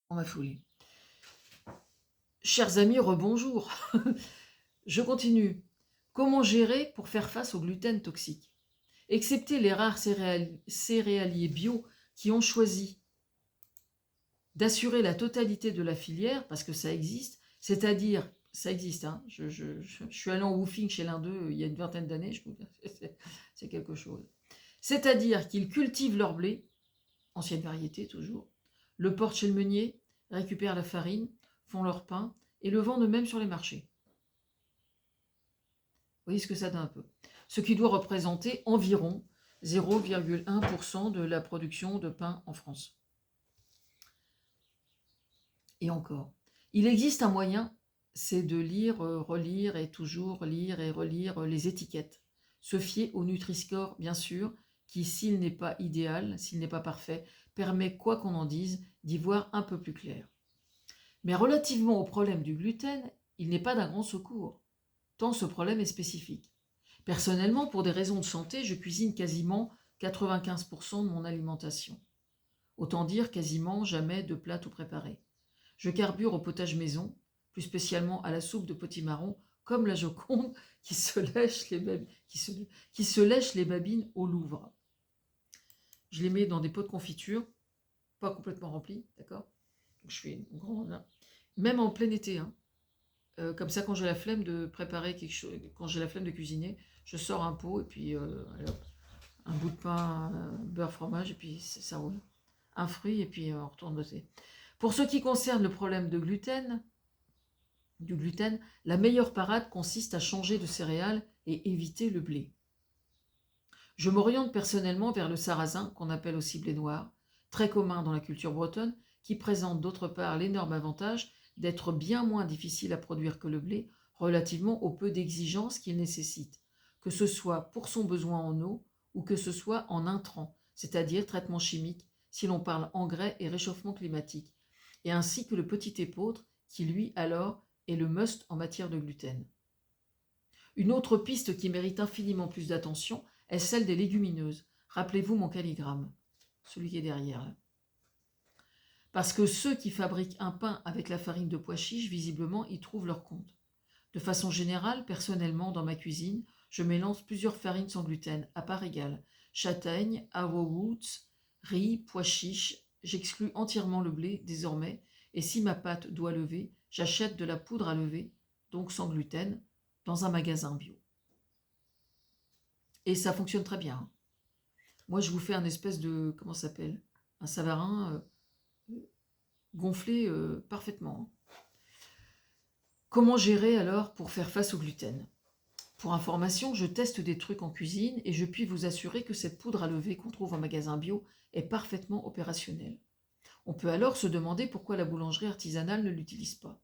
On m'a foulé. Chers amis, rebonjour. Je continue. Comment gérer pour faire face au gluten toxique? Excepté les rares céréaliers bio qui ont choisi d'assurer la totalité de la filière, parce que ça existe, c'est-à-dire, ça existe, hein, je suis allé en woofing chez l'un d'eux il y a une vingtaine d'années, je peux vous dire, c'est quelque chose. C'est-à-dire qu'ils cultivent leur blé, ancienne variété toujours, le portent chez le meunier, récupèrent la farine, font leur pain et le vendent eux-mêmes sur les marchés. Vous voyez ce que ça donne un peu. Ce qui doit représenter environ 0,1% de la production de pain en France. Et encore. Il existe un moyen, c'est de lire, relire et toujours lire et relire les étiquettes. Se fier au Nutri-Score, bien sûr, qui, s'il n'est pas idéal, s'il n'est pas parfait, permet, quoi qu'on en dise, d'y voir un peu plus clair. Mais relativement au problème du gluten, il n'est pas d'un grand secours, tant ce problème est spécifique. Personnellement, pour des raisons de santé, je cuisine quasiment 95% de mon alimentation. Autant dire quasiment jamais de plat tout préparé. Je carbure au potage maison, plus spécialement à la soupe de potimarron, comme la Joconde qui se lèche les babines au Louvre. Je les mets dans des pots de confiture, pas complètement remplis, d'accord? Donc je fais une grande, même en plein été, hein. Comme ça, quand j'ai la flemme de préparer quelque chose, quand j'ai la flemme de cuisiner, je sors un pot et puis allez hop, un bout de pain, beurre, fromage et puis ça roule. Un fruit et puis on retourne bosser. Pour ce qui concerne le problème du gluten, la meilleure parade consiste à changer de céréales et éviter le blé. Je m'oriente personnellement vers le sarrasin, qu'on appelle aussi blé noir, très commun dans la culture bretonne, qui présente d'autre part l'énorme avantage d'être bien moins difficile à produire que le blé, relativement au peu d'exigences qu'il nécessite, que ce soit pour son besoin en eau ou que ce soit en intrants, c'est-à-dire traitement chimique, si l'on parle engrais et réchauffement climatique, et ainsi que le petit épeautre, qui lui alors est le must en matière de gluten. Une autre piste qui mérite infiniment plus d'attention est celle des légumineuses. Rappelez-vous mon calligramme, celui qui est derrière là. Parce que ceux qui fabriquent un pain avec la farine de pois chiche, visiblement, y trouvent leur compte. De façon générale, personnellement, dans ma cuisine, je mélange plusieurs farines sans gluten, à part égale. Châtaigne, arrowroot, riz, pois chiche. J'exclus entièrement le blé, désormais, et si ma pâte doit lever, j'achète de la poudre à lever, donc sans gluten, dans un magasin bio. Et ça fonctionne très bien. Moi, je vous fais un espèce de, comment ça s'appelle? Un savarin gonflé parfaitement. Comment gérer alors pour faire face au gluten? Pour information, je teste des trucs en cuisine et je puis vous assurer que cette poudre à lever qu'on trouve en magasin bio est parfaitement opérationnelle. On peut alors se demander pourquoi la boulangerie artisanale ne l'utilise pas.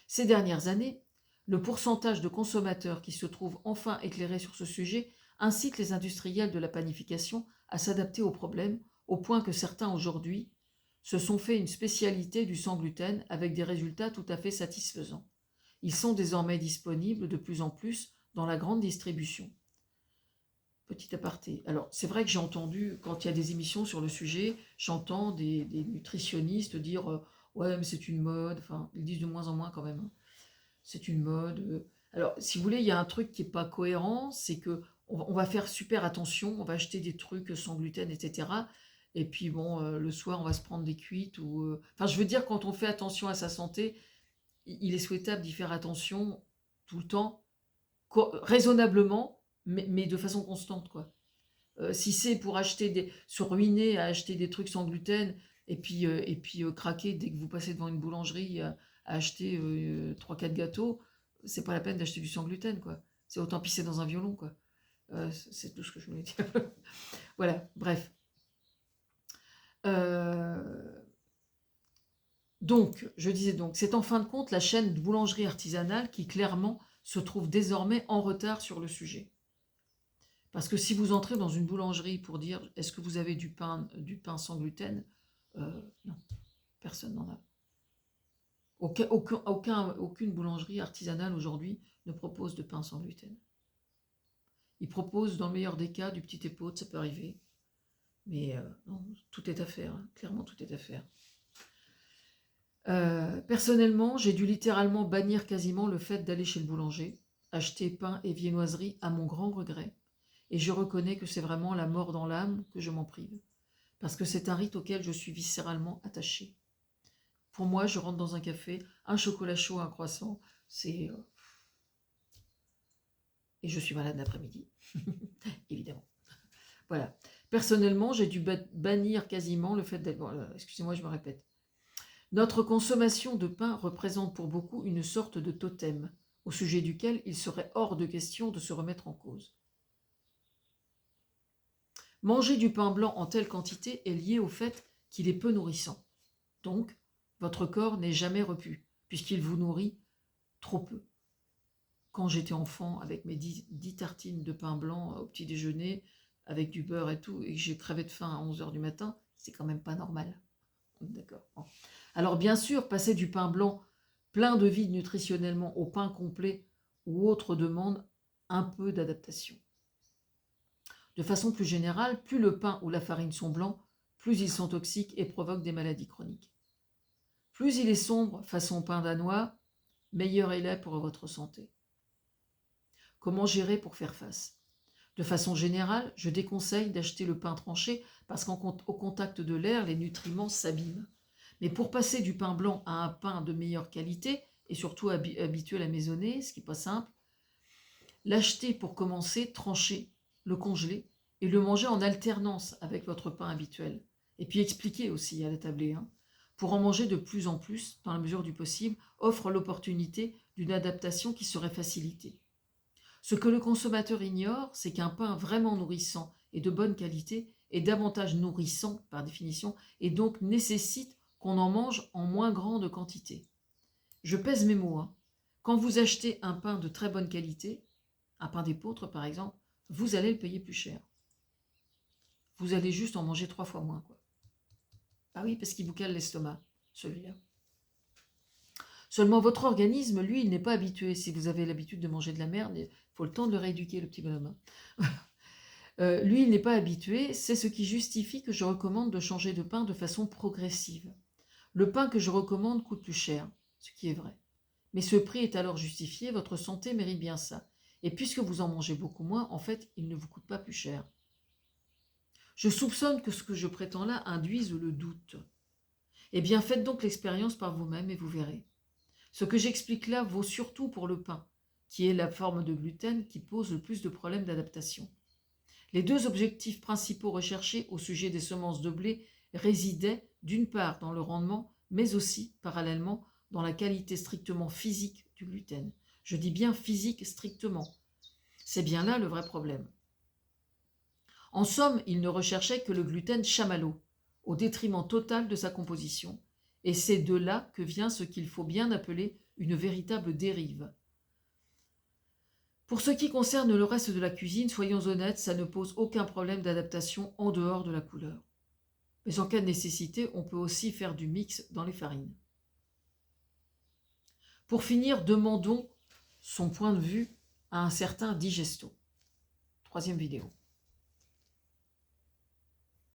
Ces dernières années, le pourcentage de consommateurs qui se trouvent enfin éclairés sur ce sujet incite les industriels de la panification à s'adapter au problème, au point que certains aujourd'hui se sont fait une spécialité du sans gluten avec des résultats tout à fait satisfaisants. Ils sont désormais disponibles de plus en plus dans la grande distribution. Petit aparté. Alors, c'est vrai que j'ai entendu, quand il y a des émissions sur le sujet, j'entends des nutritionnistes dire ouais, mais c'est une mode. Enfin, ils disent de moins en moins quand même, hein. C'est une mode. Alors, si vous voulez, il y a un truc qui n'est pas cohérent, c'est que on va faire super attention, on va acheter des trucs sans gluten, etc. Et puis bon, le soir, on va se prendre des cuites ou. Enfin, je veux dire, quand on fait attention à sa santé, il est souhaitable d'y faire attention tout le temps, raisonnablement, mais de façon constante, quoi. Si c'est pour se ruiner à acheter des trucs sans gluten et puis craquer dès que vous passez devant une boulangerie à acheter 3-4 gâteaux, c'est pas la peine d'acheter du sans gluten, quoi. C'est autant pisser dans un violon, quoi. C'est tout ce que je voulais dire. Voilà, bref. Donc, je disais donc, c'est en fin de compte la chaîne de boulangerie artisanale qui clairement se trouve désormais en retard sur le sujet. Parce que si vous entrez dans une boulangerie pour dire est-ce que vous avez du pain sans gluten, non, personne n'en a. Aucune boulangerie artisanale aujourd'hui ne propose de pain sans gluten. Ils proposent dans le meilleur des cas du petit épeautre, ça peut arriver. Mais non, tout est à faire, hein. Clairement tout est à faire. Personnellement, j'ai dû littéralement bannir quasiment le fait d'aller chez le boulanger, acheter pain et viennoiserie à mon grand regret. Et je reconnais que c'est vraiment la mort dans l'âme que je m'en prive, parce que c'est un rite auquel je suis viscéralement attachée. Pour moi, je rentre dans un café, un chocolat chaud, un croissant, c'est... et je suis malade l'après-midi, évidemment. Voilà. Personnellement, j'ai dû bannir quasiment le fait d'être... Bon, excusez-moi, je me répète. Notre consommation de pain représente pour beaucoup une sorte de totem, au sujet duquel il serait hors de question de se remettre en cause. Manger du pain blanc en telle quantité est lié au fait qu'il est peu nourrissant. Donc, votre corps n'est jamais repu, puisqu'il vous nourrit trop peu. Quand j'étais enfant, avec mes 10 tartines de pain blanc au petit déjeuner, avec du beurre et tout, et que j'ai crevé de faim à 11 h du matin, c'est quand même pas normal. D'accord. Bon. Alors bien sûr, passer du pain blanc plein de vide nutritionnellement au pain complet ou autre demande un peu d'adaptation. De façon plus générale, plus le pain ou la farine sont blancs, plus ils sont toxiques et provoquent des maladies chroniques. Plus il est sombre, façon pain danois, meilleur il est pour votre santé. Comment gérer pour faire face? De façon générale, je déconseille d'acheter le pain tranché parce qu'au contact de l'air, les nutriments s'abîment. Mais pour passer du pain blanc à un pain de meilleure qualité, et surtout habituel à maisonner, ce qui n'est pas simple, l'acheter pour commencer tranché, le congeler, et le manger en alternance avec votre pain habituel. Et puis expliquer aussi à la tablée, pour en manger de plus en plus, dans la mesure du possible, offre l'opportunité d'une adaptation qui serait facilitée. Ce que le consommateur ignore, c'est qu'un pain vraiment nourrissant et de bonne qualité est davantage nourrissant par définition et donc nécessite qu'on en mange en moins grande quantité. Je pèse mes mots. Quand vous achetez un pain de très bonne qualité, un pain d'épeautre par exemple, vous allez le payer plus cher. Vous allez juste en manger 3 fois moins, quoi. Ah oui, parce qu'il vous cale l'estomac, celui-là. Seulement votre organisme, lui, il n'est pas habitué. Si vous avez l'habitude de manger de la merde, il faut le temps de le rééduquer, le petit bonhomme. Lui, il n'est pas habitué. C'est ce qui justifie que je recommande de changer de pain de façon progressive. Le pain que je recommande coûte plus cher, ce qui est vrai. Mais ce prix est alors justifié, votre santé mérite bien ça. Et puisque vous en mangez beaucoup moins, en fait, il ne vous coûte pas plus cher. Je soupçonne que ce que je prétends là induise le doute. Eh bien, faites donc l'expérience par vous-même et vous verrez. Ce que j'explique là vaut surtout pour le pain, qui est la forme de gluten qui pose le plus de problèmes d'adaptation. Les deux objectifs principaux recherchés au sujet des semences de blé résidaient d'une part dans le rendement, mais aussi, parallèlement, dans la qualité strictement physique du gluten. Je dis bien physique strictement. C'est bien là le vrai problème. En somme, il ne recherchait que le gluten chamallow, au détriment total de sa composition, et c'est de là que vient ce qu'il faut bien appeler une véritable dérive. Pour ce qui concerne le reste de la cuisine, soyons honnêtes, ça ne pose aucun problème d'adaptation en dehors de la couleur. Mais en cas de nécessité, on peut aussi faire du mix dans les farines. Pour finir, demandons son point de vue à un certain Digesto. 3e vidéo.